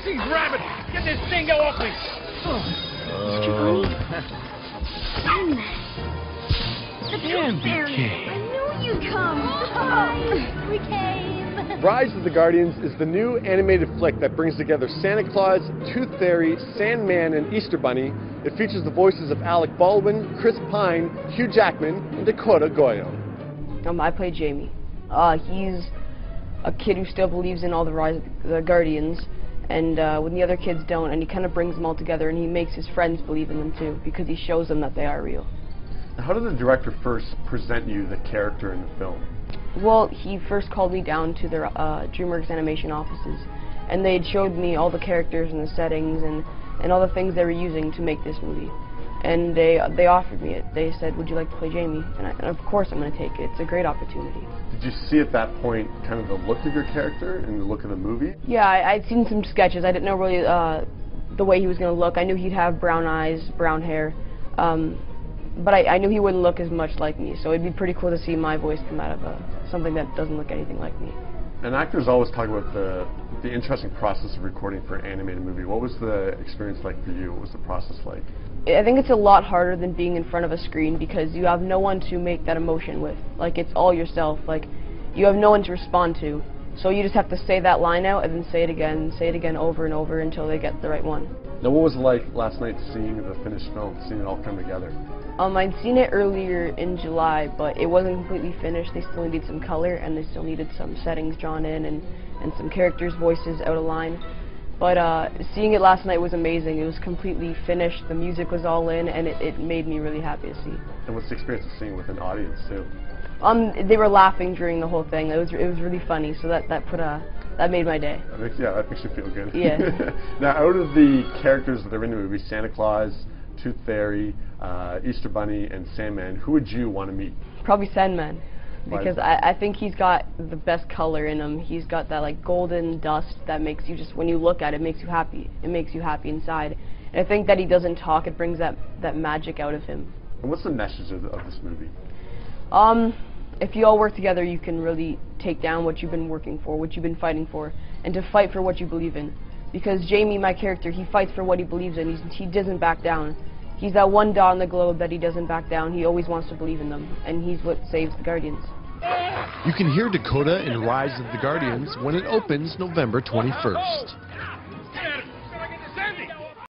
Jeez, rabbit! Get this thing off me! And became. I knew you'd come. Oh, we came. Rise of the Guardians is the new animated flick that brings together Santa Claus, Tooth Fairy, Sandman, and Easter Bunny. It features the voices of Alec Baldwin, Chris Pine, Hugh Jackman, and Dakota Goyo. I play Jamie. He's a kid who still believes in all the Rise of the Guardians, and when the other kids don't, and he kind of brings them all together, and he makes his friends believe in them too, because he shows them that they are real. How did the director first present you the character in the film? Well, he first called me down to their DreamWorks animation offices, and they had showed me all the characters and the settings and all the things they were using to make this movie. And they offered me it. They said, "Would you like to play Jamie?" And of course I'm going to take it. It's a great opportunity. Did you see at that point kind of the look of your character and the look of the movie? Yeah, I'd seen some sketches. I didn't know really the way he was going to look. I knew he'd have brown eyes, brown hair, but I knew he wouldn't look as much like me. So it'd be pretty cool to see my voice come out of something that doesn't look anything like me. And actors always talk about the interesting process of recording for an animated movie. What was the experience like for you? What was the process like? I think it's a lot harder than being in front of a screen because you have no one to make that emotion with. Like, it's all yourself. Like, you have no one to respond to. So you just have to say that line out and then say it again over and over until they get the right one. Now, what was it like last night seeing the finished film, seeing it all come together? I'd seen it earlier in July, but it wasn't completely finished. They still needed some color, and they still needed some settings drawn in and some characters' voices out of line. But seeing it last night was amazing. It was completely finished. The music was all in, and it made me really happy to see. And what's the experience of seeing it with an audience, too? They were laughing during the whole thing. It was really funny, so that made my day. That makes you feel good. Yeah. Now, out of the characters that are in the movie, Santa Claus, Tooth Fairy, Easter Bunny, and Sandman, who would you want to meet? Probably Sandman, because I think he's got the best color in him. He's got that like golden dust that makes you just, when you look at it, makes you happy. It makes you happy inside. And I think that he doesn't talk. It brings that magic out of him. And what's the message of this movie? If you all work together, you can really take down what you've been working for, what you've been fighting for, and to fight for what you believe in. Because Jamie, my character, he fights for what he believes in. He doesn't back down. He's that one dot on the globe that he doesn't back down. He always wants to believe in them, and he's what saves the Guardians. You can hear Dakota in Rise of the Guardians when it opens November 21st.